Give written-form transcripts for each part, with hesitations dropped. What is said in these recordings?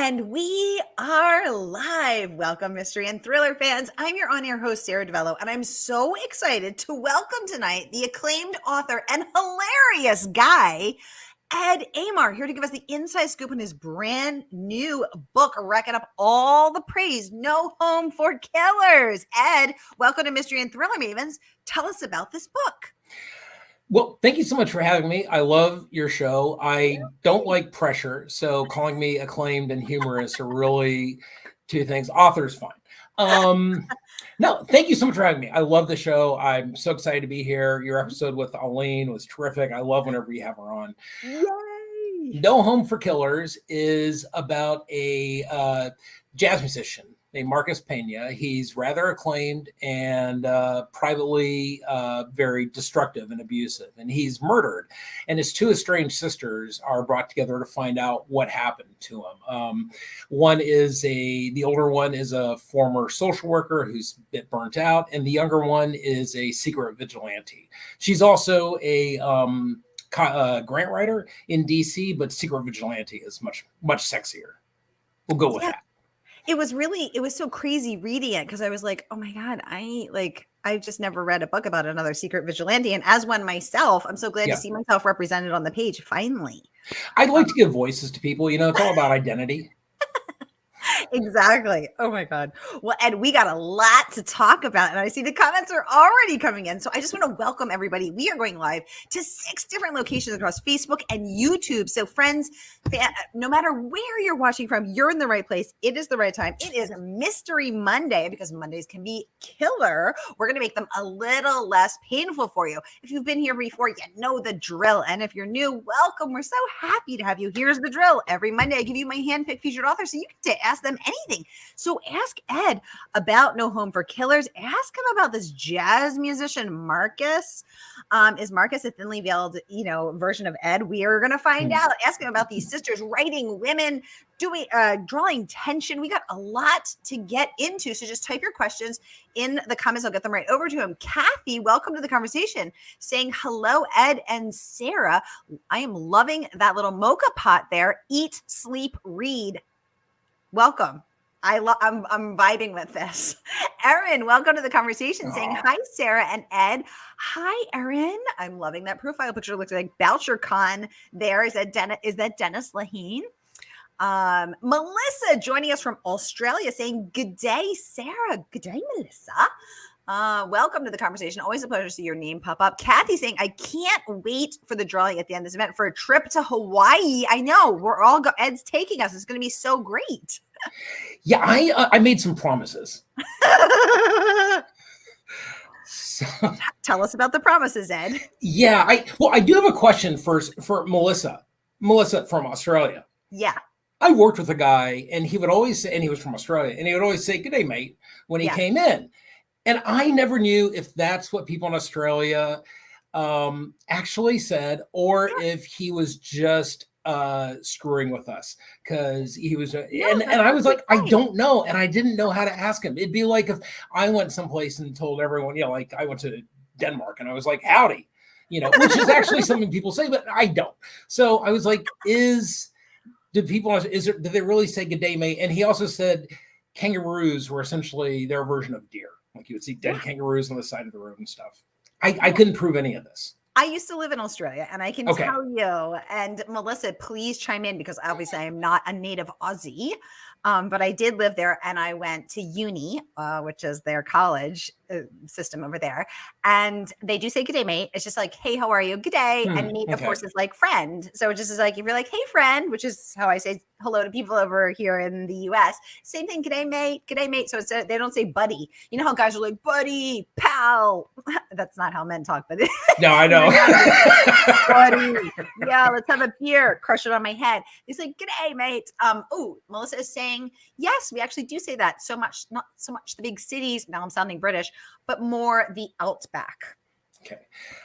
And we are live. Welcome, mystery and thriller fans. I'm your on-air host, Sara DiVello, and I'm so excited to welcome tonight the acclaimed author and hilarious guy, Ed Aymar, here to give us the inside scoop on his brand new book, racking up all the praise, No Home for Killers. Ed, welcome to Mystery and Thriller Mavens. Tell us about this book. Well, thank you so much for having me. I love your show. I don't like pressure, so calling me acclaimed and humorous are really two things. Author's fine. No, thank you so much for having me. I love the show. I'm so excited to be here. Your episode with Aline was terrific. I love whenever you have her on. Yay! No Home for Killers is about a jazz musician named Marcus Pena. He's rather acclaimed and privately very destructive and abusive. And he's murdered. And his two estranged sisters are brought together to find out what happened to him. The older one is a former social worker who's a bit burnt out. And the younger one is a secret vigilante. She's also a grant writer in DC, but secret vigilante is much sexier. We'll go with that. It was so crazy reading it because I was like, oh my God, I've just never read a book about another secret vigilante. And as one myself, I'm so glad to see myself represented on the page finally. I'd like to give voices to people. It's all about identity. Exactly. Oh my God. Well, Ed, we got a lot to talk about, and I see the comments are already coming in. So I just want to welcome everybody. We are going live to 6 different locations across Facebook and YouTube. So friends, no matter where you're watching from, you're in the right place. It is the right time. It is Mystery Monday, because Mondays can be killer. We're going to make them a little less painful for you. If you've been here before, you know the drill. And if you're new, welcome. We're so happy to have you. Here's the drill. Every Monday, I give you my handpicked featured author, so you get to ask them anything. So ask Ed about No Home for Killers. Ask him about this jazz musician, Marcus. Is Marcus a thinly veiled, version of Ed? We are going to find out. Ask him about these sisters writing women, drawing tension. We got a lot to get into. So just type your questions in the comments. I'll get them right over to him. Kathy, welcome to the conversation, saying hello, Ed and Sarah. I am loving that little mocha pot there. Eat, sleep, read. Welcome. I'm vibing with this. Erin, welcome to the conversation, saying hi, Sarah and Ed. Hi, Erin. I'm loving that profile picture. Looks like Boucher Khan there. Is that Dennis Lahine? Melissa joining us from Australia, saying good day, Sarah. Good day, Melissa. Welcome to the conversation. Always a pleasure to see your name pop up. Kathy saying, I can't wait for the drawing at the end of this event for a trip to Hawaii. I know Ed's taking us. It's going to be so great. Yeah, I made some promises. So, tell us about the promises, Ed. Yeah, I do have a question first for Melissa. Melissa from Australia. Yeah. I worked with a guy, and he would always say, and he was from Australia, and he would always say, good day, mate, when he came in. And I never knew if that's what people in Australia actually said, or if he was just screwing with us, because he was and I was like, I don't know, and I didn't know how to ask him. It'd be like if I went someplace and told everyone, like I went to Denmark and I was like, howdy, which is actually something people say, but I don't. So I was like, did they really say good day, mate? And he also said kangaroos were essentially their version of deer. Like you would see dead kangaroos on the side of the road and stuff. I couldn't prove any of this. I used to live in Australia, and I can tell you, and Melissa, please chime in, because obviously I am not a native Aussie, but I did live there, and I went to uni, which is their college system over there. And they do say good day, mate. It's just like, hey, how are you? Good day. And mate, of course, is like friend. So it just is like, if you're like, hey, friend, which is how I say hello to people over here in the US. Same thing. Good day, mate. Good day, mate. So they don't say buddy. You know how guys are like, buddy, pal. That's not how men talk, but no, I know. Buddy. Yeah, let's have a beer. Crush it on my head. They say, good day, mate. Melissa is saying, yes, we actually do say that so much, not so much the big cities. Now I'm sounding British, but more the outback. Okay.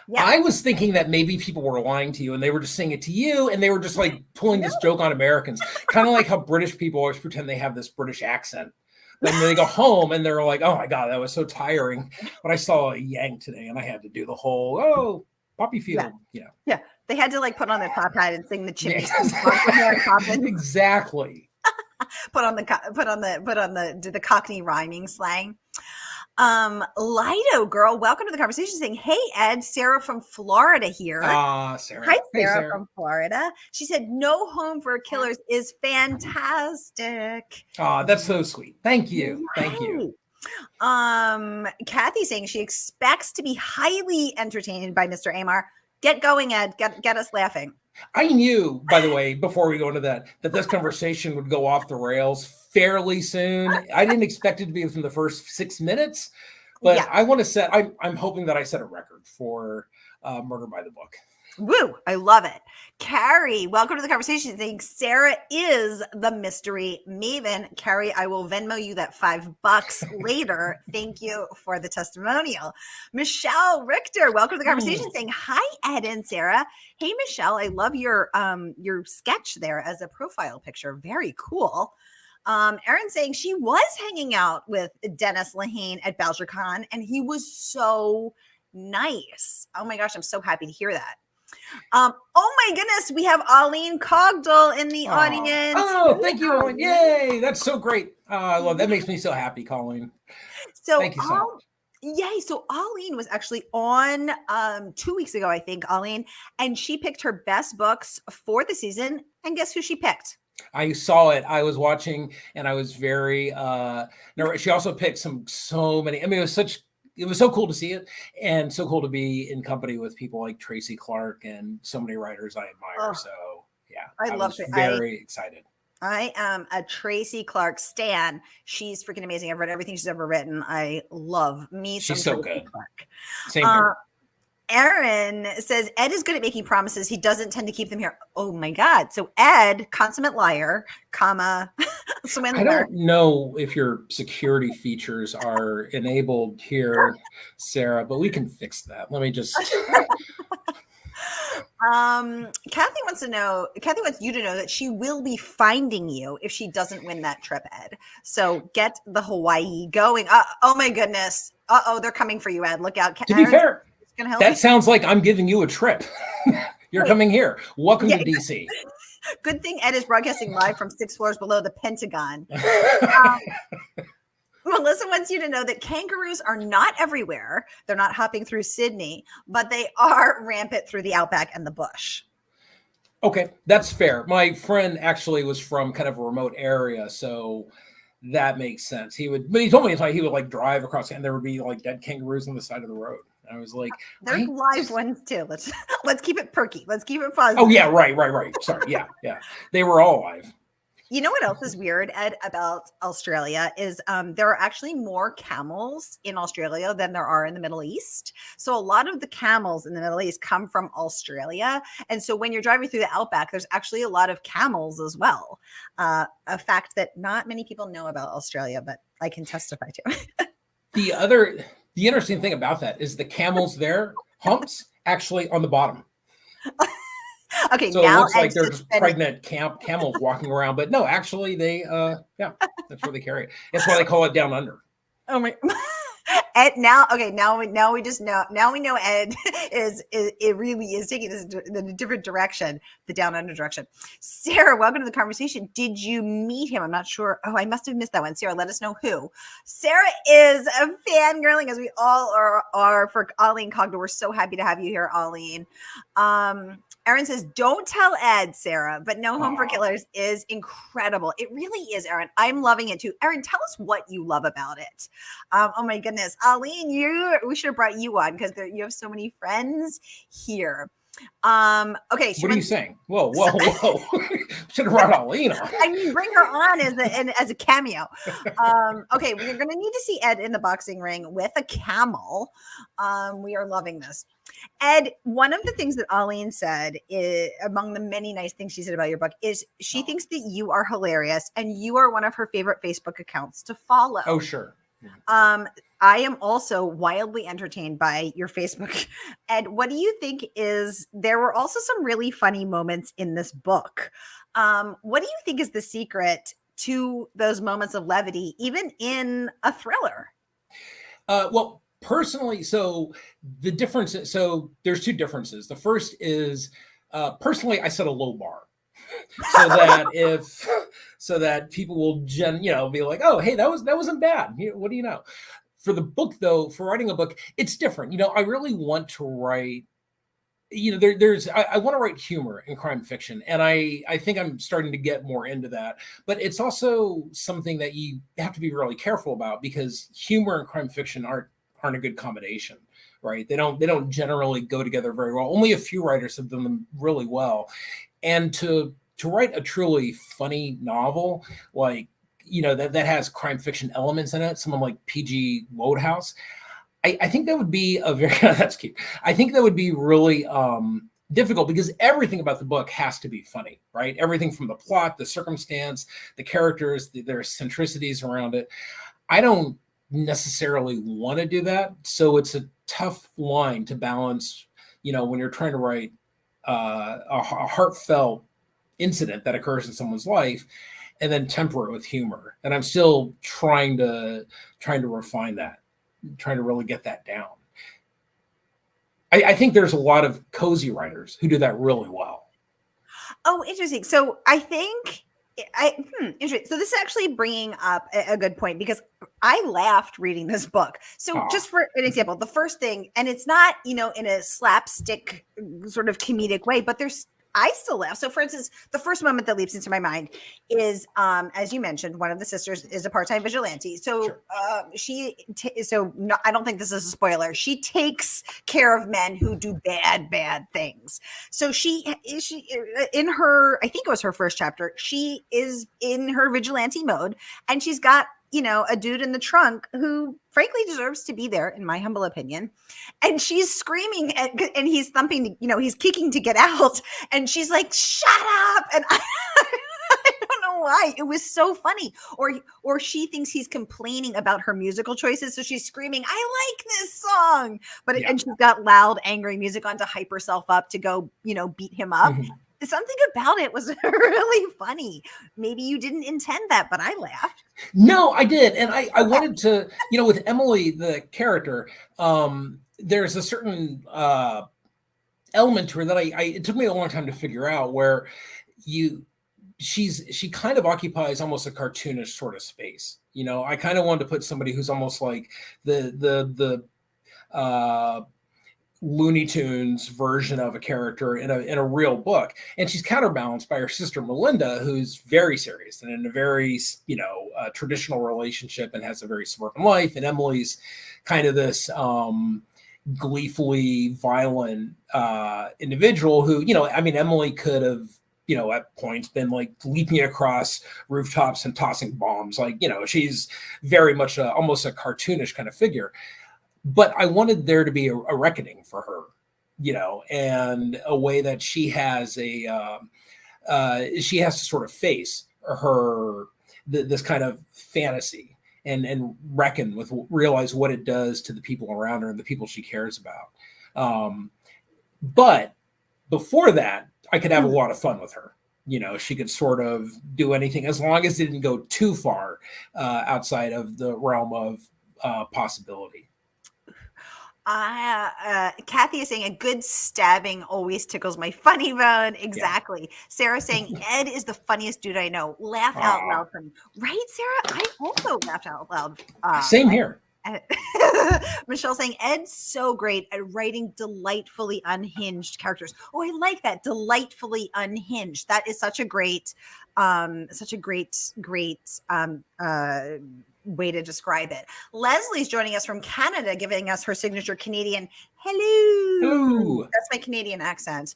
Yeah. I was thinking that maybe people were lying to you and they were just saying it to you, and they were just like pulling this joke on Americans, kind of like how British people always pretend they have this British accent. Then they go home and they're like, oh my God, that was so tiring. But I saw a Yank today and I had to do the whole, poppy field. Yeah. They had to like put on their top hat and sing the chimney. Exactly. put on the Cockney rhyming slang. Lido girl, welcome to the conversation, saying, hey Ed, Sarah from Florida here. Sarah. Hi, Hey, Sarah from Florida. She said, no Home for Killers is fantastic. That's so sweet. Thank you. Thank you. Kathy saying she expects to be highly entertained by Mr. Aymar. Get going, Ed. Get us laughing. I knew, by the way, before we go into that this conversation would go off the rails fairly soon. I didn't expect it to be within the first 6 minutes, but yeah. I want to set. I'm hoping that I set a record for Murder by the Book. Woo! I love it. Carrie, welcome to the conversation. Saying Sarah is the mystery maven. Carrie, I will Venmo you that $5 later. Thank you for the testimonial. Michelle Richter, welcome to the conversation. Saying hi, Ed and Sarah. Hey, Michelle, I love your sketch there as a profile picture. Very cool. Erin saying she was hanging out with Dennis Lehane at BoucherCon, and he was so nice. Oh my gosh, I'm so happy to hear that. Oh my goodness, we have Arlene Cogdell in the audience. Oh, thank you, Arlene. Yay, that's so great. I love that. Makes me so happy, Colleen. So thank you so much. Yay. So Arlene was actually on 2 weeks ago, I think, Arlene, and she picked her best books for the season. And guess who she picked? I saw it. I was watching and I was very nervous. She also picked so many. I mean, it was so cool to see it and so cool to be in company with people like Tracy Clark and so many writers I admire. So yeah, I was very excited. I am a Tracy Clark stan. She's freaking amazing. I've read everything she's ever written. I love me. She's so good. Clark. Same here. Aaron says Ed is good at making promises. He doesn't tend to keep them here. Oh my God. So Ed, consummate liar, swindler. I don't know if your security features are enabled here, Sarah, but we can fix that. Let me just. Kathy wants you to know that she will be finding you if she doesn't win that trip, Ed. So get the Hawaii going. Oh my goodness. They're coming for you, Ed. Look out. To be fair, that sounds like I'm giving you a trip. You're coming here. Welcome to DC. Good thing Ed is broadcasting live from 6 floors below the Pentagon. Melissa wants you to know that kangaroos are not everywhere. They're not hopping through Sydney, but they are rampant through the outback and the bush. Okay, that's fair. My friend actually was from kind of a remote area, so that makes sense. He told me he would like drive across and there would be like dead kangaroos on the side of the road. I was like, there's live ones too. Let's keep it perky. Let's keep it positive. Oh yeah, right. Sorry, yeah. They were all alive. You know what else is weird, Ed, about Australia is there are actually more camels in Australia than there are in the Middle East. So a lot of the camels in the Middle East come from Australia. And so when you're driving through the outback, there's actually a lot of camels as well. A fact that not many people know about Australia, but I can testify to. The interesting thing about that is the camels there, humps actually on the bottom. Okay, so now it looks like they're just pregnant camels walking around, but no, actually they, that's where they carry it. That's why they call it down under. Oh my! Ed, now we just know. Now we know Ed it really is taking this in a different direction, the down under direction. Sarah, welcome to the conversation. Did you meet him? I'm not sure. Oh, I must have missed that one. Sarah, let us know who. Sarah is a fangirling, as we all are for Arlene Cogdell. We're so happy to have you here, Arlene. Erin says, don't tell Ed, Sarah, but No Home for Killers is incredible. It really is, Erin. I'm loving it too. Erin, tell us what you love about it. Oh my goodness. Arlene, we should have brought you on because you have so many friends here. Okay. What are you saying? Whoa. Should have brought Arlene on. I mean, bring her on as a cameo. Okay. We're going to need to see Ed in the boxing ring with a camel. We are loving this. Ed, one of the things that Arlene said among the many nice things she said about your book is she thinks that you are hilarious and you are one of her favorite Facebook accounts to follow. Oh, sure. I am also wildly entertained by your Facebook. Ed, what do you think there were also some really funny moments in this book. What do you think is the secret to those moments of levity, even in a thriller? Well, personally, so the difference, there's two differences. The first is, personally, I set a low bar so that if so that people will be like, oh, hey, that wasn't bad. What do you know? For the book, though, for writing a book, it's different. I really want to write. I want to write humor in crime fiction, and I think I'm starting to get more into that. But it's also something that you have to be really careful about, because humor and crime fiction aren't a good combination, right? They don't generally go together very well. Only a few writers have done them really well. And to write a truly funny novel, like, that has crime fiction elements in it, someone like P.G. Wodehouse, I think that would be a very that's cute. I think that would be really difficult, because everything about the book has to be funny, right? Everything from the plot, the circumstance, the characters, their eccentricities around it. I don't necessarily want to do that, so it's a tough line to balance. When you're trying to write a heartfelt incident that occurs in someone's life, and then temper it with humor. And I'm still trying to refine that, trying to really get that down. I think there's a lot of cozy writers who do that really well. Oh, interesting. So I think interesting. So this is actually bringing up a good point, because I laughed reading this book. So just for an example, the first thing, and it's not, in a slapstick sort of comedic way, but I still laugh. So for instance, the first moment that leaps into my mind is, as you mentioned, one of the sisters is a part-time vigilante. So sure. I don't think this is a spoiler. She takes care of men who do bad things. So she in her, I think it was her first chapter, she is in her vigilante mode, and she's got, a dude in the trunk who frankly deserves to be there, in my humble opinion. And she's screaming and he's thumping, he's kicking to get out. And she's like, shut up. And I don't know why. It was so funny. Or she thinks he's complaining about her musical choices. So she's screaming, I like this song. And she's got loud, angry music on to hype herself up to go, beat him up. Mm-hmm. Something about it was really funny. Maybe you didn't intend that, but I laughed. No, I did. And I wanted to, with Emily, the character, there's a certain element to her that it took me a long time to figure out, where she kind of occupies almost a cartoonish sort of space. I kind of wanted to put somebody who's almost like the Looney Tunes version of a character in a real book, and she's counterbalanced by her sister Melinda, who's very serious and in a very traditional relationship and has a very suburban life, and Emily's kind of this gleefully violent individual who, Emily could have, at points been like leaping across rooftops and tossing bombs, like, she's very much almost a cartoonish kind of figure. But I wanted there to be a reckoning for her, and a way that she has she has to sort of face this kind of fantasy and realize what it does to the people around her and the people she cares about. But before that, I could have a lot of fun with her. She could sort of do anything, as long as it didn't go too far outside of the realm of possibility. Kathy is saying a good stabbing always tickles my funny bone. Exactly. Yeah. Sarah saying Ed is the funniest dude I know. Laugh out loud for me. Right, Sarah? I also laughed out loud. Same here. Michelle saying Ed's so great at writing delightfully unhinged characters. Oh, I like that. Delightfully unhinged. That is such a great way to describe it. Leslie's joining us from Canada, giving us her signature Canadian hello. That's my Canadian accent.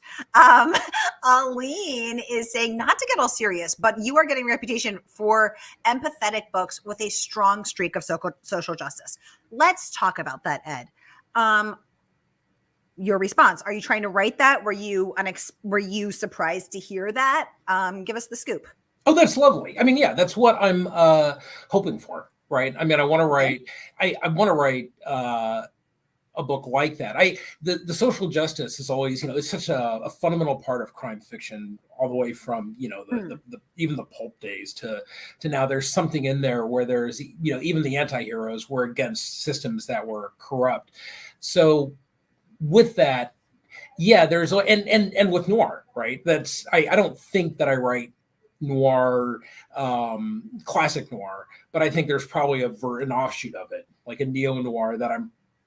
Aline is saying, not to get all serious, but you are getting a reputation for empathetic books with a strong streak of social justice. Let's talk about that, Ed. Your response. Are you trying to write that? Were you surprised to hear that? Give us the scoop. Oh, that's lovely. I mean, yeah, that's what I'm hoping for. Right. I mean, I want to write. I want to write a book like that. The social justice is always, it's such a fundamental part of crime fiction, all the way from the even the pulp days to now. There's something in there where there's even the anti-heroes were against systems that were corrupt. So with that, yeah, there's and with noir, right? That's I don't think that I write noir, classic noir, but I think there's probably an offshoot of it, like a neo noir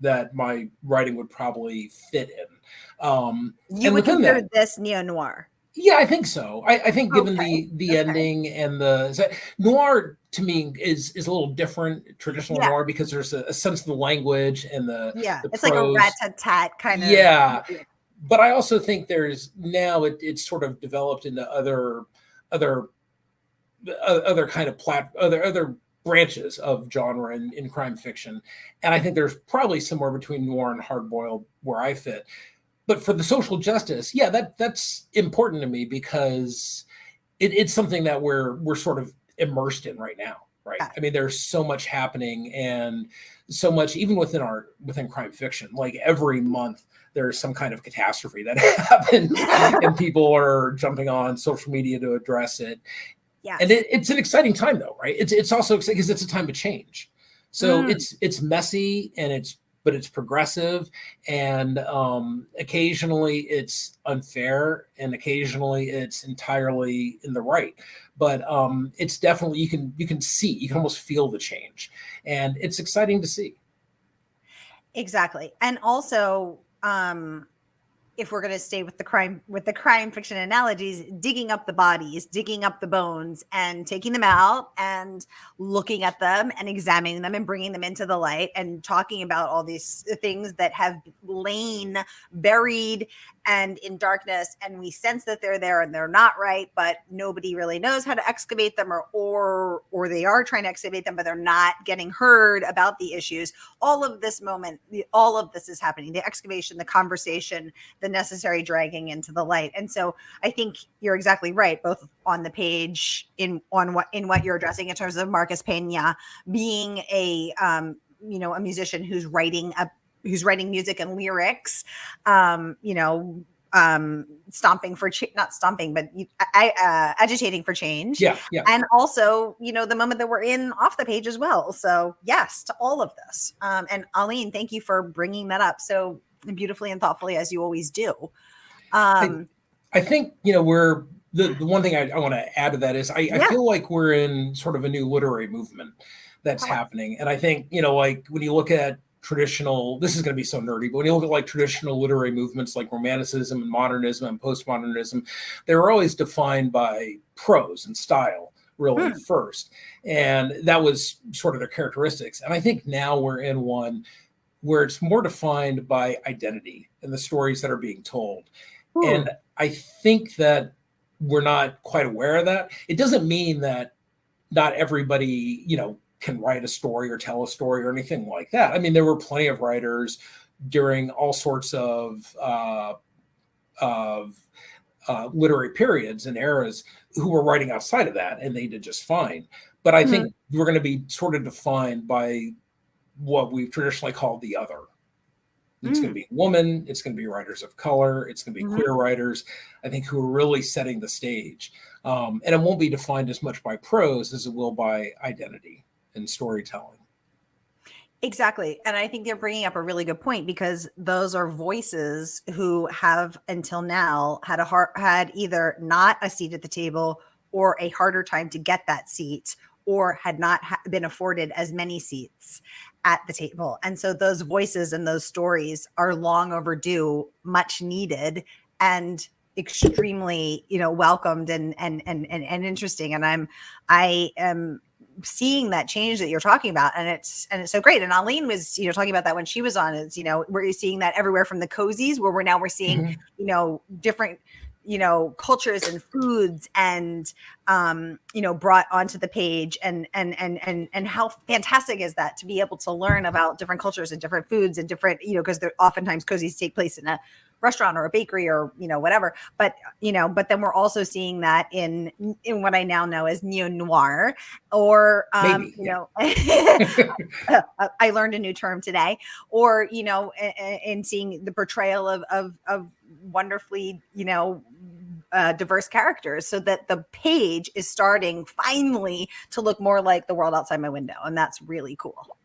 that my writing would probably fit in. You And would within consider that, this neo noir. yeah, I think so. I think given Okay. the ending and noir to me is a little different traditional Yeah. noir because there's a sense of the language and Yeah. the It's like a prose. rat-tat-tat kind of. Yeah, but I also think there's now it's sort of developed into other other kind of other branches of genre in crime fiction, and I think there's probably somewhere between noir and hardboiled where I fit. But for the social justice, yeah, that's important to me because it's something that we're sort of immersed in right now, right? Yeah. I mean, there's so much happening and so much even within crime fiction. Like every month, there's some kind of catastrophe that happens, and people are jumping on social media to address it. Yes. And it's an exciting time, though, right? It's also exciting because it's a time of change. So it's messy and it's progressive, and occasionally it's unfair, and occasionally it's entirely in the right. But it's definitely you can almost feel the change, and it's exciting to see. Exactly. And also, if we're going to stay with the crime fiction analogies, digging up the bodies, digging up the bones and taking them out and looking at them and examining them and bringing them into the light and talking about all these things that have lain buried and in darkness, and we sense that they're there and they're not right, but nobody really knows how to excavate them, or they are trying to excavate them but they're not getting heard about the issues. All of this is happening: the excavation, the conversation, the necessary dragging into the light. And so I think you're exactly right, both on the page in what you're addressing in terms of Marcus Pena being a musician who's writing music and lyrics, stomping for not stomping, but agitating for change. Yeah, yeah. And also, the moment that we're in off the page as well. So yes, to all of this. And Aline, thank you for bringing that up so beautifully and thoughtfully, as you always do. I think, we're the one thing I want to add to that is I feel like we're in sort of a new literary movement that's happening. And I think, like when you look at traditional, this is going to be so nerdy, but when you look at like traditional literary movements like Romanticism and Modernism and Postmodernism, they were always defined by prose and style, really, first. And that was sort of their characteristics. And I think now we're in one where it's more defined by identity and the stories that are being told. And I think that we're not quite aware of that. It doesn't mean that not everybody, can write a story or tell a story or anything like that. I mean, there were plenty of writers during all sorts of literary periods and eras who were writing outside of that, and they did just fine. But I think we're going to be sort of defined by what we've traditionally called the other. It's going to be women, it's going to be writers of color, it's going to be queer writers, I think, who are really setting the stage. And it won't be defined as much by prose as it will by identity and storytelling. Exactly. And I think they're bringing up a really good point, because those are voices who have until now had either not a seat at the table or a harder time to get that seat, or had not been afforded as many seats at the table. And so those voices and those stories are long overdue, much needed, and extremely, welcomed and interesting. And I am seeing that change that you're talking about, and it's so great. And Aline was talking about that when she was on. It's we're seeing that everywhere, from the cozies, where we're seeing different cultures and foods and brought onto the page, and how fantastic is that to be able to learn about different cultures and different foods and different because they're oftentimes cozies take place in a restaurant or a bakery or whatever, but then we're also seeing that in what I now know as neo noir, or I learned a new term today, or in seeing the portrayal of wonderfully diverse characters, so that the page is starting finally to look more like the world outside my window, and that's really cool.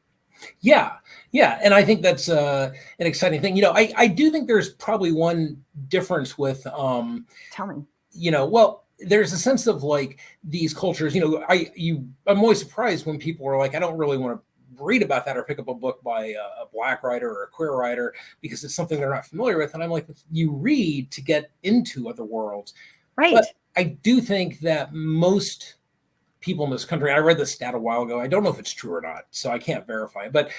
Yeah. And I think that's an exciting thing. I do think there's probably one difference with, Tell me. Well, there's a sense of like these cultures, I'm always surprised when people are like, I don't really want to read about that or pick up a book by a black writer or a queer writer because it's something they're not familiar with. And I'm like, you read to get into other worlds. Right. But I do think that most people in this country, I read this stat a while ago, I don't know if it's true or not, so I can't verify it, but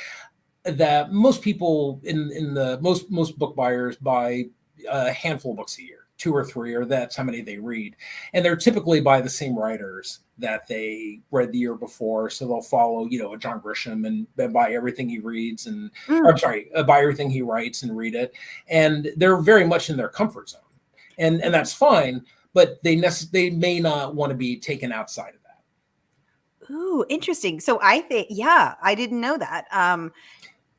that most people in the most book buyers buy a handful of books a year, 2 or 3, or that's how many they read. And they're typically by the same writers that they read the year before. So they'll follow, a John Grisham and buy everything he reads buy everything he writes and read it. And they're very much in their comfort zone. And that's fine, but they may not want to be taken outside of that. Ooh, interesting. So I think, I didn't know that.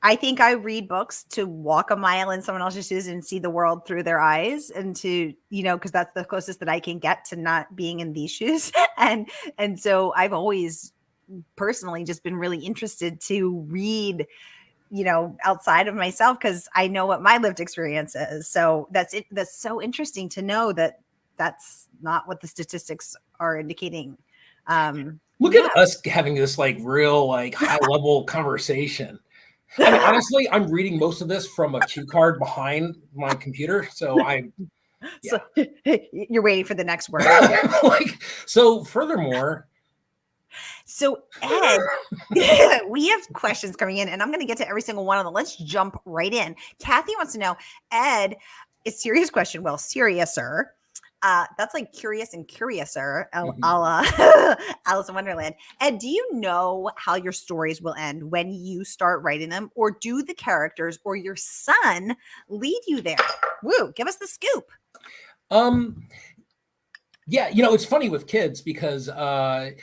I think I read books to walk a mile in someone else's shoes and see the world through their eyes, and to, because that's the closest that I can get to not being in these shoes. And so I've always personally just been really interested to read, outside of myself, because I know what my lived experience is. So that's it. That's so interesting to know that that's not what the statistics are indicating. Look at us having this like real, like high level conversation. I mean, honestly, I'm reading most of this from a cue card behind my computer. So So you're waiting for the next word. Furthermore. So Ed, we have questions coming in, and I'm going to get to every single one of them. Let's jump right in. Kathy wants to know, Ed, a serious question. Well, seriouser. That's like curious and curiouser, a la Alice in Wonderland. Ed, do you know how your stories will end when you start writing them, or do the characters or your son lead you there? Woo, give us the scoop. Yeah, it's funny with kids because I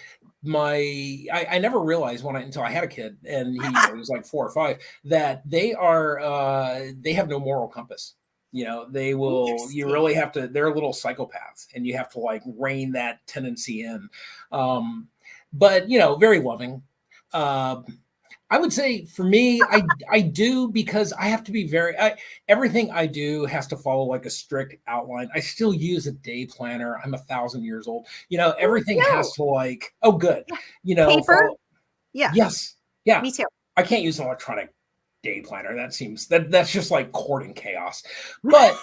never realized until I had a kid, and he was like 4 or 5, that they have no moral compass. They will, you really have to, they're little psychopaths, and you have to like rein that tendency in. But very loving. I would say for me, I do, because I have to be everything I do has to follow like a strict outline. I still use a day planner. I'm 1,000 years old. Everything has to like, good. Paper? Follow, yeah. Yes. Yeah. Me too. I can't use an electronic day planner. That's just like courting chaos. But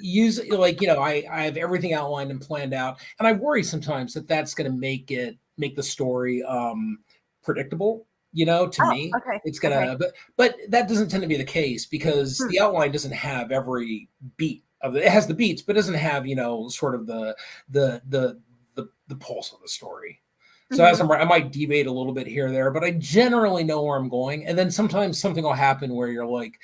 use like, I have everything outlined and planned out. And I worry sometimes that that's going to make the story predictable. To me, it's gonna, but that doesn't tend to be the case, because the outline doesn't have every beat of it. It has the beats, but doesn't have, sort of the pulse of the story. So as I might deviate a little bit here or there, but I generally know where I'm going. And then sometimes something will happen where you're like,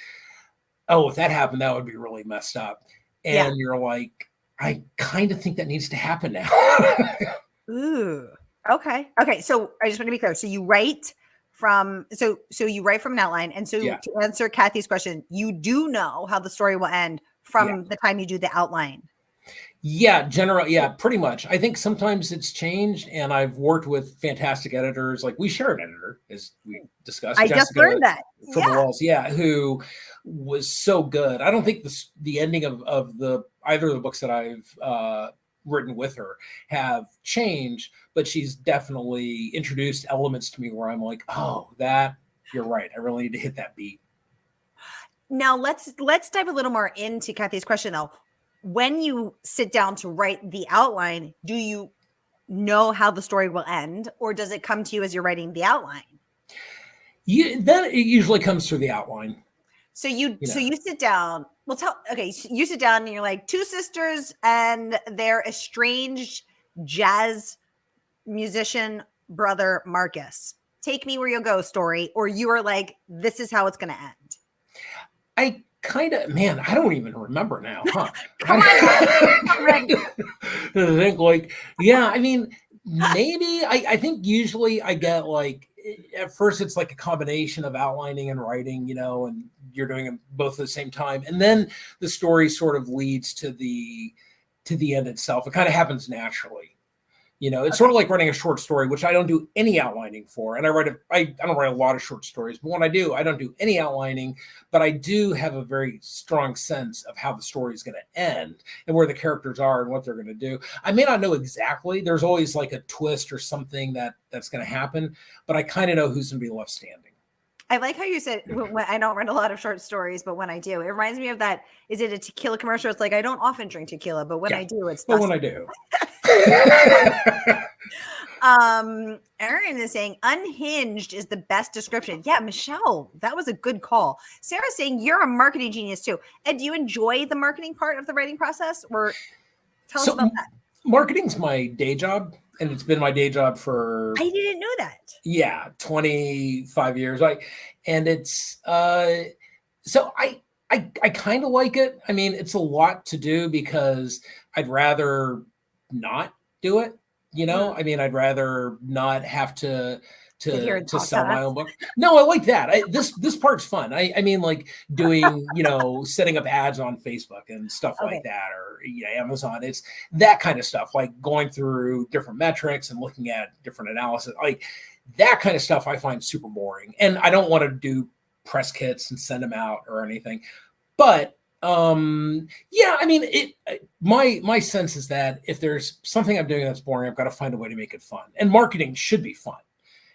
oh, if that happened, that would be really messed up. And you're like, I kind of think that needs to happen now. Ooh. Okay. So I just want to be clear. So you write from you write from an outline, and so to answer Kathy's question, you do know how the story will end from the time you do the outline. Pretty much. I think sometimes it's changed, and I've worked with fantastic editors. Like, we share an editor, as we discussed. I just learned that from the Walls, who was so good. I don't think the ending of either of the books that I've written with her have changed, but she's definitely introduced elements to me where I'm like, oh, you're right. I really need to hit that beat. Now let's dive a little more into Kathy's question though. When you sit down to write the outline, do you know how the story will end, or does it come to you as you're writing the outline? Then it usually comes through the outline. So you sit down. Well, you sit down and you're like, 2 sisters and their estranged jazz musician brother Marcus. Take me where you'll go story, or you are like, this is how it's going to end. I kind of, man, I don't even remember now, huh? Come on. I think like, I mean, maybe I think usually I get like, at first it's like a combination of outlining and writing, and you're doing them both at the same time. And then the story sort of leads to the end itself. It kind of happens naturally. You know, it's sort of like writing a short story, which I don't do any outlining for. And I don't write a lot of short stories, but when I do, I don't do any outlining, but I do have a very strong sense of how the story is going to end and where the characters are and what they're going to do. I may not know exactly. There's always like a twist or something that's going to happen, but I kind of know who's going to be left standing. I like how you said, when I don't write a lot of short stories, but when I do, it reminds me of that. Is it a tequila commercial? It's like, I don't often drink tequila, but when I do, it's but when I do. Erin is saying unhinged is the best description. Yeah, Michelle, that was a good call. Sarah's saying you're a marketing genius too. And do you enjoy the marketing part of the writing process, or tell us about that? Marketing's my day job, and it's been my day job for I didn't know that. Yeah, 25 years. And it's so I kind of like it. I mean, it's a lot to do because I'd rather not do it. You know, I mean, I'd rather not have to sell my own book. No, I like that. This part's fun. I mean, like doing, setting up ads on Facebook and stuff like that, or Amazon. It's that kind of stuff, like going through different metrics and looking at different analysis, like that kind of stuff. I find super boring, and I don't want to do press kits and send them out or anything. But I mean, my sense is that if there's something I'm doing that's boring, I've got to find a way to make it fun. And marketing should be fun.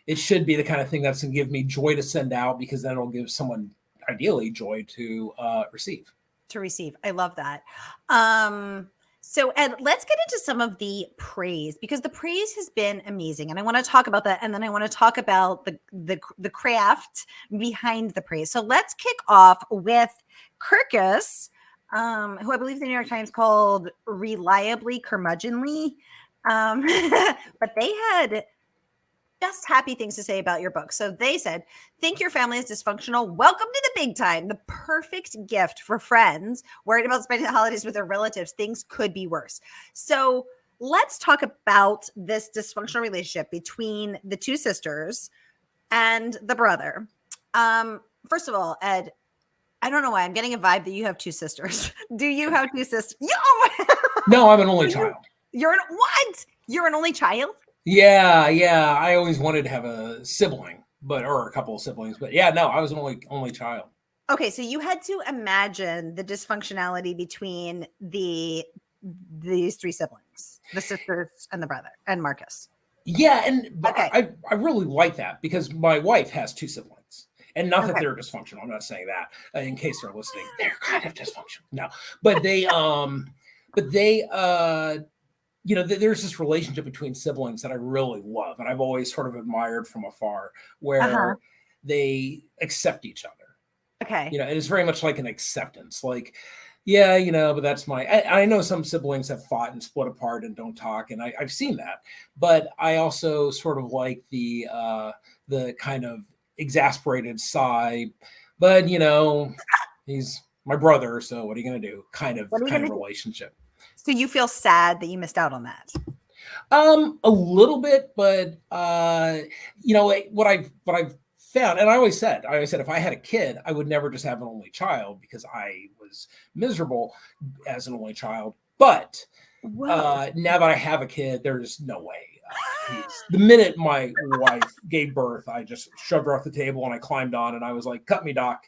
It should be the kind of thing that's going to give me joy to send out, because then it'll give someone ideally joy to receive. I love that. So Ed, let's get into some of the praise, because the praise has been amazing. And I want to talk about that. And then I want to talk about the craft behind the praise. So let's kick off with Kirkus, who I believe the New York Times called reliably curmudgeonly. But they had just happy things to say about your book. So they said, think your family is dysfunctional. Welcome to the big time. The perfect gift for friends worried about spending the holidays with their relatives. Things could be worse. So let's talk about this dysfunctional relationship between the two sisters and the brother. First of all, Ed, I don't know why I'm getting a vibe that you have two sisters. Do you have two sisters? No, I'm an only child. You're an only child? Yeah. I always wanted to have a sibling, or a couple of siblings. But yeah, no, I was an only child. Okay, so you had to imagine the dysfunctionality between these three siblings, the sisters and the brother and Marcus. Yeah, and I really like that, because my wife has two siblings. And not that they're dysfunctional. I'm not saying that, in case they're listening. They're kind of dysfunctional. No, but there's this relationship between siblings that I really love, and I've always sort of admired from afar, where they accept each other. Okay. And it's very much like an acceptance. Like, but that's I know some siblings have fought and split apart and don't talk, and I've seen that. But I also sort of like the kind of exasperated sigh, but he's my brother, so what are you going to do? Kind of relationship. So you feel sad that you missed out on that? A little bit, but what I've found, and I always said, if I had a kid, I would never just have an only child, because I was miserable as an only child. But now that I have a kid, there's no way. The minute my wife gave birth, I just shoved her off the table and I climbed on, and I was like, "Cut me, doc."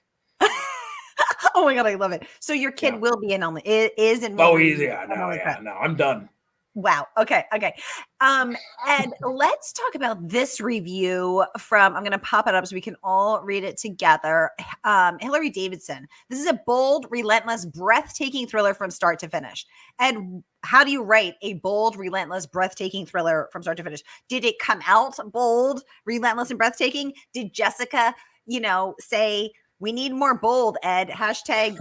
Oh my God, I love it. So your kid will be an only, is and no, I'm done. Wow. Okay. And let's talk about this review from, I'm going to pop it up so we can all read it together. Hillary Davidson. This is a bold, relentless, breathtaking thriller from start to finish. And how do you write a bold, relentless, breathtaking thriller from start to finish? Did it come out bold, relentless, and breathtaking? Did Jessica, say, we need more bold, Ed, hashtag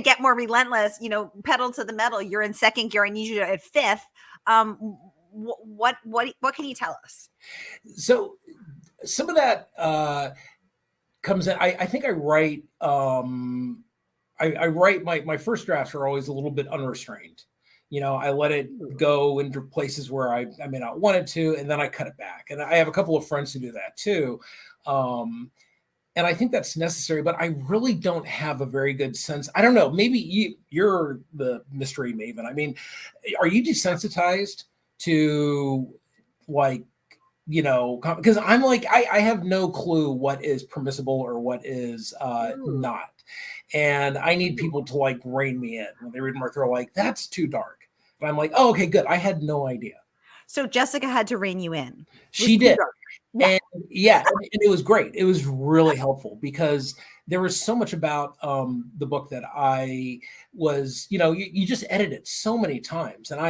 get more relentless, pedal to the metal. You're in second gear. I need you at fifth. What can you tell us? So some of that comes in. I think I write, I write my first drafts are always a little bit unrestrained. I let it go into places where I may not want it to, and then I cut it back. And I have a couple of friends who do that too. And I think that's necessary, but I really don't have a very good sense. I don't know. Maybe you're the mystery maven. I mean, are you desensitized to like, because I'm like, I have no clue what is permissible or what is Ooh. not. And I need people to like rein me in when they read my they're like, that's too dark. And I'm like, oh, okay, good. I had no idea. So Jessica had to rein you in. It was She too did. dark. Yeah. And yeah, and it was great. It was really helpful because there was so much about the book that I was, you just edit it so many times, and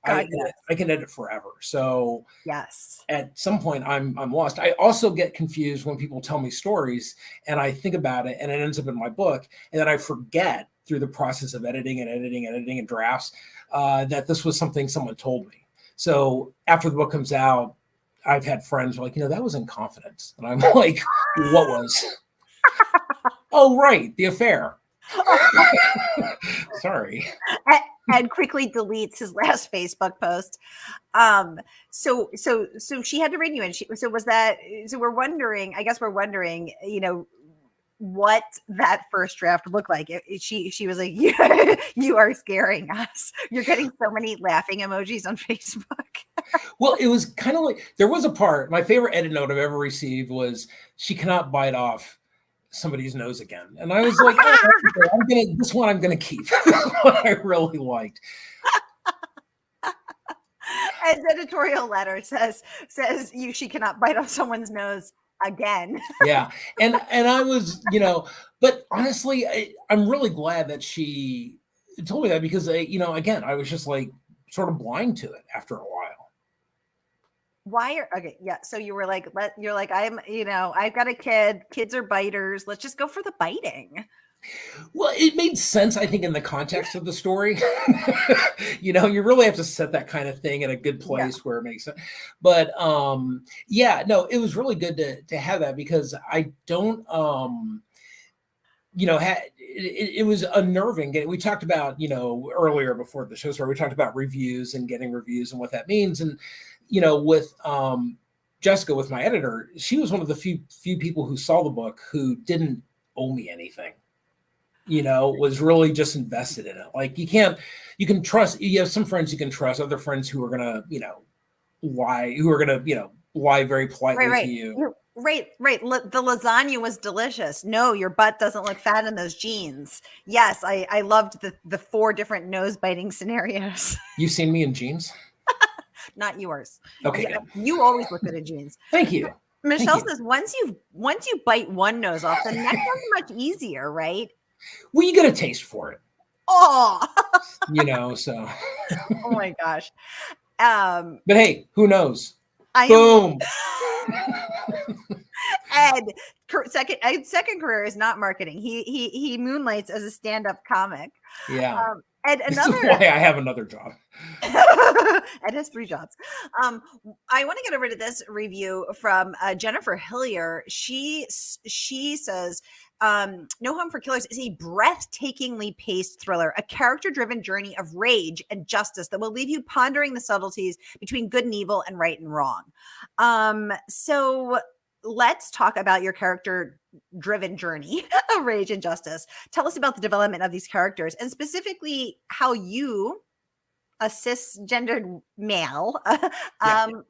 God, yes. I can edit forever. So Yes. at some point I'm lost. I also get confused when people tell me stories and I think about it and it ends up in my book, and then I forget through the process of editing and drafts that this was something someone told me. So after the book comes out, I've had friends like, that was in confidence. And I'm like, what was? Oh, right. The affair. Sorry. And quickly deletes his last Facebook post. So she had to rein you in. So we're wondering, what that first draft looked like. She was like, you are scaring us. You're getting so many laughing emojis on Facebook. Well, it was kind of like, there was a part, my favorite edit note I've ever received was, she cannot bite off somebody's nose again. And I was like, oh, this one I'm going to keep. That's what I really liked. His editorial letter says she cannot bite off someone's nose again. Yeah. And I was, but honestly, I'm really glad that she told me that because, again, I was just like sort of blind to it after a while. Okay, yeah. So you were like, I've got a kid. Kids are biters. Let's just go for the biting. Well, it made sense, I think, in the context of the story. You really have to set that kind of thing in a good place where it makes sense. But yeah, no, it was really good to have that because I don't, it was unnerving. We talked about, earlier before the show started, we talked about reviews and getting reviews and what that means. And, with Jessica, with my editor, she was one of the few people who saw the book who didn't owe me anything. Was really just invested in it. Like you can trust, you have some friends you can trust, other friends who are going to, lie very politely to you. Right. The lasagna was delicious. No, your butt doesn't look fat in those jeans. Yes. I loved the 4 different nose biting scenarios. You've seen me in jeans? Not yours. Okay. Yeah, you always look good in jeans. Thank you. Michelle says once you bite one nose off, the next one's much easier, right? Well, you get a taste for it. Oh, so. Oh my gosh. But hey, who knows? Boom. Ed, second career is not marketing. He moonlights as a stand-up comic. Yeah. And this is why I have another job. Ed has 3 jobs. I want to get over to this review from Jennifer Hillier. She says, No Home for Killers is a breathtakingly paced thriller, a character-driven journey of rage and justice that will leave you pondering the subtleties between good and evil and right and wrong. So let's talk about your character-driven journey of rage and justice. Tell us about the development of these characters and specifically how you, a cisgendered male,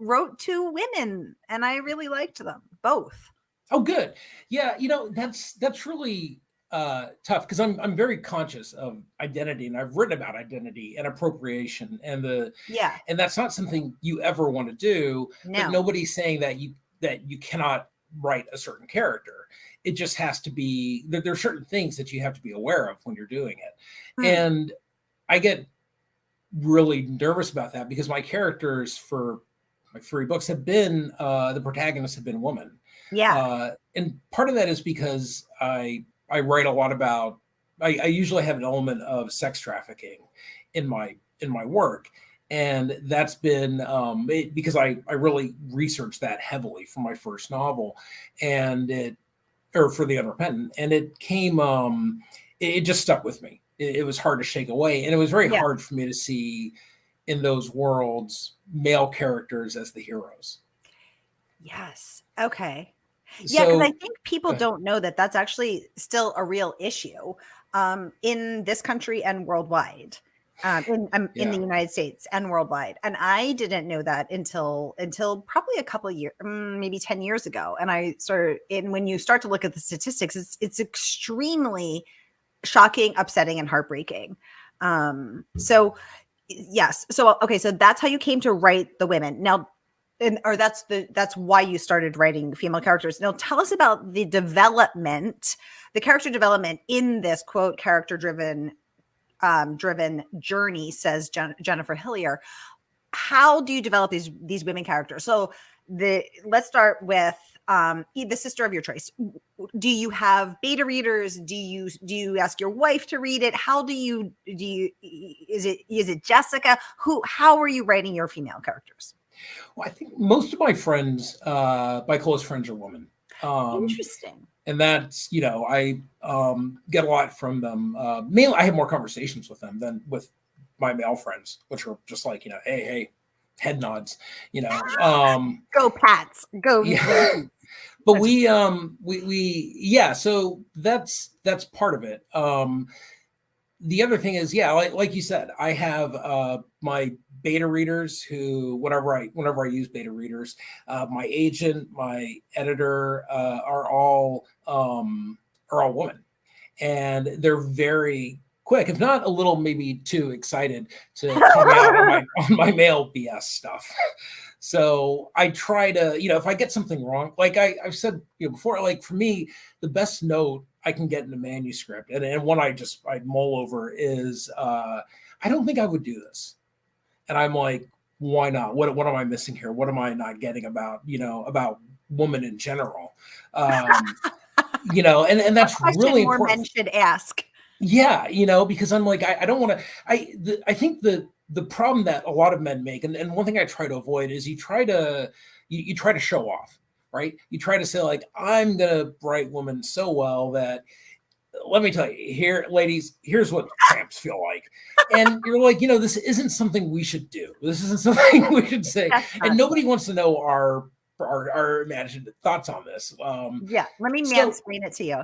wrote 2 women, and I really liked them both. Oh, good. Yeah, that's really tough because I'm very conscious of identity, and I've written about identity and appropriation, and and that's not something you ever want to do. No. But nobody's saying that you cannot write a certain character. It just has to be there are certain things that you have to be aware of when you're doing it, and I get really nervous about that because my characters for my 3 books have been the protagonists have been women. Yeah. And part of that is because I write a lot about, I usually have an element of sex trafficking in my work. And that's been because I really researched that heavily for my first novel or for The Unrepentant. And it came, it just stuck with me. It was hard to shake away. And it was very hard for me to see in those worlds male characters as the heroes. Yes. Okay. Yeah, because I think people don't know that that's actually still a real issue in this country and worldwide. in the United States and worldwide. And I didn't know that until probably a couple of years, maybe 10 years ago. And I started, and when you start to look at the statistics, it's extremely shocking, upsetting, and heartbreaking. So yes. So, okay. So that's how you came to write the women. Now, that's why you started writing female characters. Now tell us about the character development in this quote character driven journey, says Jennifer Hillier. How do you develop these women characters? So let's start with the sister of your choice. Do you have beta readers? Do you ask your wife to read it? How is it Jessica? How are you writing your female characters? Well, I think most of my friends, my close friends, are women. Interesting. And that's, I get a lot from them. Mainly, I have more conversations with them than with my male friends, which are just like, hey, head nods, Go Pats, go. Yeah. But so that's part of it. The other thing is, like you said, I have my beta readers who, whenever I use beta readers, my agent, my editor, are all women, and they're very quick, if not a little maybe too excited, to call me out on my male BS stuff. So I try to, if I get something wrong, like I've said before, like for me, the best note I can get in a manuscript, and one I mull over is, I don't think I would do this. And I'm like, why not? What am I missing here? What am I not getting about women in general? And that's really more important. Men should ask. Yeah, because I'm like, I don't want to. I think the problem that a lot of men make, and one thing I try to avoid, is you try to show off, right? You try to say, like, I'm gonna write women so well that, let me tell you, here, ladies, here's what tramps feel like. And you're like, this isn't something we should do. This isn't something we should say. And nobody wants to know our imagined thoughts on this. Let me mansplain it to you.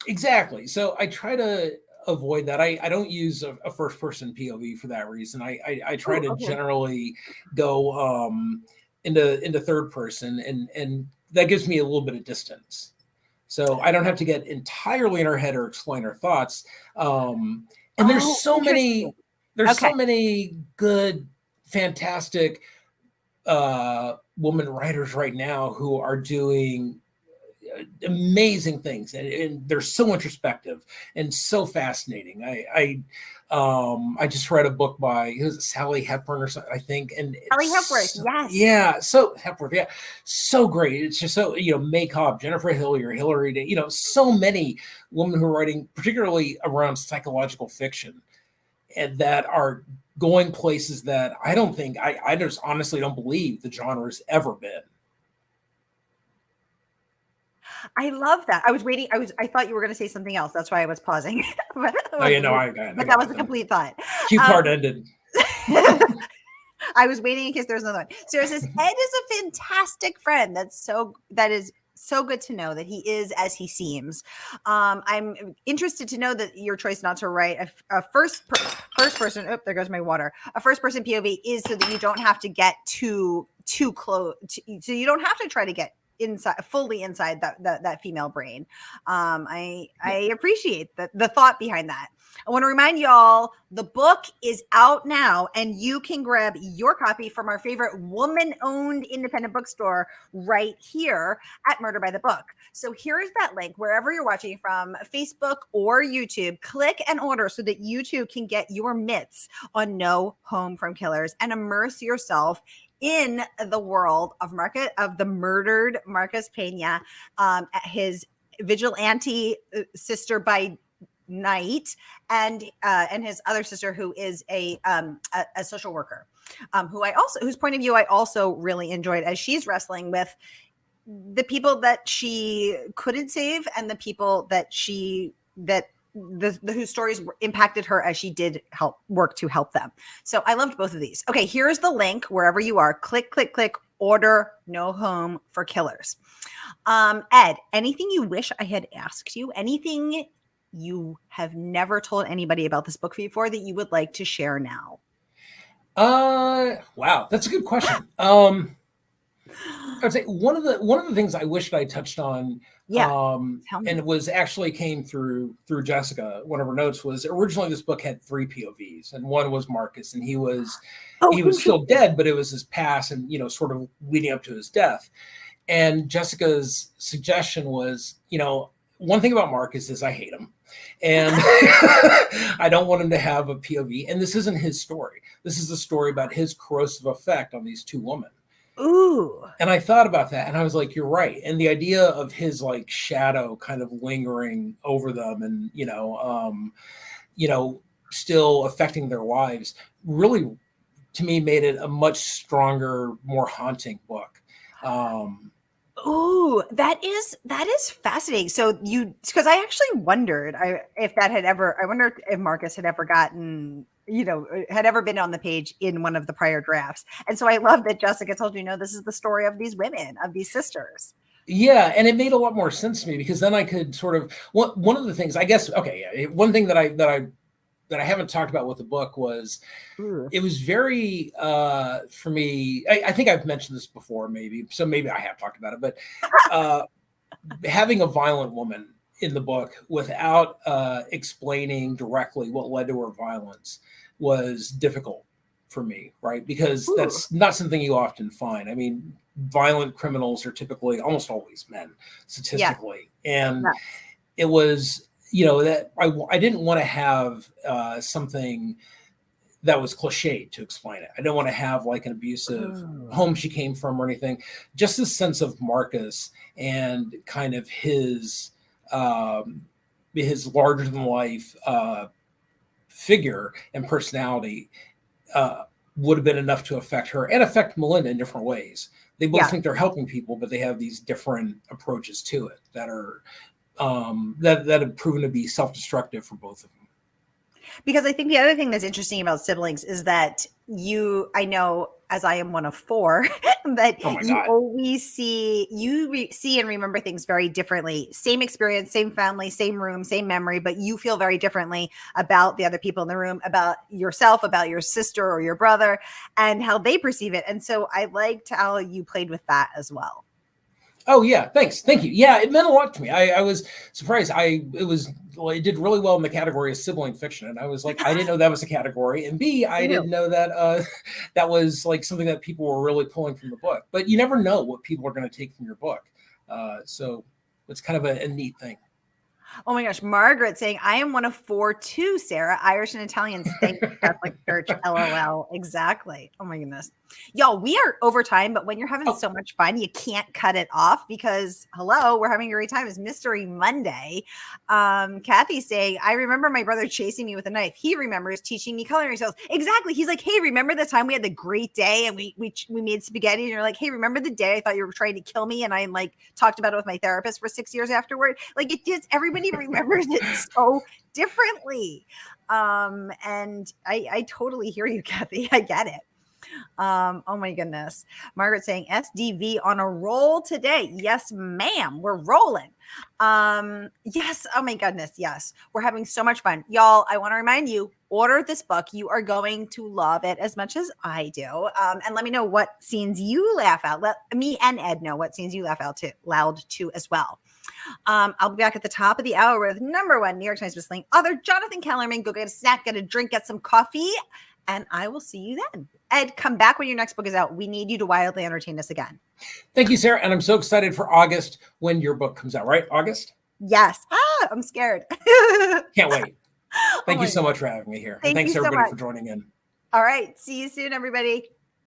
Exactly. So I try to avoid that. I don't use a first person POV for that reason. I try to generally go into third person, and that gives me a little bit of distance. So I don't have to get entirely in her head or explain her thoughts. And there's so many good, fantastic women writers right now who are doing amazing things, and they're so introspective and so fascinating. I just read a book by Sally Hepburn or something, I think, and Sally Hepworth, yes, so Hepworth, so great. It's just so May Cobb, Jennifer Hillier, Hillary, so many women who are writing, particularly around psychological fiction, and that are going places that I don't think I just honestly don't believe the genre's ever been. I love that. I was waiting. I thought you were going to say something else. That's why I was pausing. But that was a complete thought. Cue card ended. I was waiting in case there's another one. Sarah says, Ed is a fantastic friend. That is so good to know that he is as he seems. I'm interested to know that your choice not to write a first person. Oh, there goes my water. A first person POV is so that you don't have to get too close. So you don't have to try to get fully inside that female brain. I appreciate the thought behind that. I want to remind y'all, the book is out now, and you can grab your copy from our favorite woman-owned independent bookstore right here at Murder by the Book. So here's that link. Wherever you're watching from, Facebook or YouTube, click and order so that you too can get your mitts on No Home from Killers and immerse yourself in the world of the murdered Marcus Pena, his vigilante sister by night, and his other sister, who is a social worker, whose point of view I also really enjoyed, as she's wrestling with the people that she couldn't save and the people whose stories impacted her as she did work to help them. So I loved both of these. Okay, here's the link wherever you are. Click, order No Home for Killers. Ed, anything you wish I had asked you? Anything you have never told anybody about this book before that you would like to share now? Wow, that's a good question. I'd say one of the things I wished I touched on, Yeah, tell and me. it was actually came through Jessica. One of her notes was originally this book had 3 POVs, and one was Marcus, and he was Oh, still interesting. dead, but it was his past, and sort of leading up to his death. And Jessica's suggestion was, one thing about Marcus is I hate him, and I don't want him to have a POV. And this isn't his story. This is a story about his corrosive effect on these 2 women. Ooh. And I thought about that, and I was like, you're right. And the idea of his like shadow kind of lingering over them, and still affecting their lives, really, to me, made it a much stronger, more haunting book. Ooh, that is fascinating. So because I actually wondered if that had ever, I wonder if Marcus had ever gotten, had ever been on the page in one of the prior drafts. And so I love that Jessica told you, this is the story of these women, of these sisters. Yeah, and it made a lot more sense to me, because then I could sort of, one of the things, I guess, okay, yeah, one thing that I haven't talked about with the book was, Ooh. it was very, for me, I think I've mentioned this before, maybe I have talked about it, but having a violent woman in the book without explaining directly what led to her violence was difficult for me, right? Because Ooh. that's not something you often find. I mean, violent criminals are typically almost always men, statistically. Yeah. And it was, that I didn't want to have something that was cliched to explain it. I don't want to have like an abusive home she came from or anything. Just this sense of Marcus and kind of his larger than life figure and personality would have been enough to affect her and affect Melinda in different ways. They both think they're helping people, but they have these different approaches to it that are that have proven to be self-destructive for both of them. Because I think the other thing that's interesting about siblings is that I know, as I am one of 4, that you always see and remember things very differently. Same experience, same family, same room, same memory, but you feel very differently about the other people in the room, about yourself, about your sister or your brother, and how they perceive it. And so I liked how you played with that as well. Oh yeah, thanks, thank you. Yeah, it meant a lot to me. I was surprised. It did really well in the category of sibling fiction, and I was like, I didn't know that was a category, and B, I didn't know that that was like something that people were really pulling from the book. But you never know what people are going to take from your book, so it's kind of a neat thing. Oh my gosh, Margaret saying, I am one of 4 too, Sarah. Irish and Italians thank the Catholic Church. LOL. Exactly. Oh my goodness. Y'all, we are over time, but when you're having so much fun, you can't cut it off because, hello, we're having a great time. It's Mystery Monday. Kathy saying, I remember my brother chasing me with a knife. He remembers teaching me coloring skills. Exactly. He's like, hey, remember the time we had the great day and we made spaghetti? And you're like, hey, remember the day I thought you were trying to kill me? And I like talked about it with my therapist for 6 years afterward. Like it just, everybody remembers it so differently. And I totally hear you, Kathy. I get it. Oh my goodness. Margaret saying SDV on a roll today. Yes, ma'am. We're rolling. Yes. Oh my goodness. Yes. We're having so much fun. Y'all, I want to remind you, order this book. You are going to love it as much as I do. And let me know what scenes you laugh out. Let me and Ed know what scenes you laugh out loud to as well. I'll be back at the top of the hour with #1 New York Times bestselling author Jonathan Kellerman. Go get a snack, get a drink, get some coffee, and I will see you then. Ed, come back when your next book is out. We need you to wildly entertain us again. Thank you, Sarah. And I'm so excited for August when your book comes out, right? August? Yes. I'm scared. Can't wait. Thank you so much for having me here. And thanks everybody for joining in. All right. See you soon, everybody.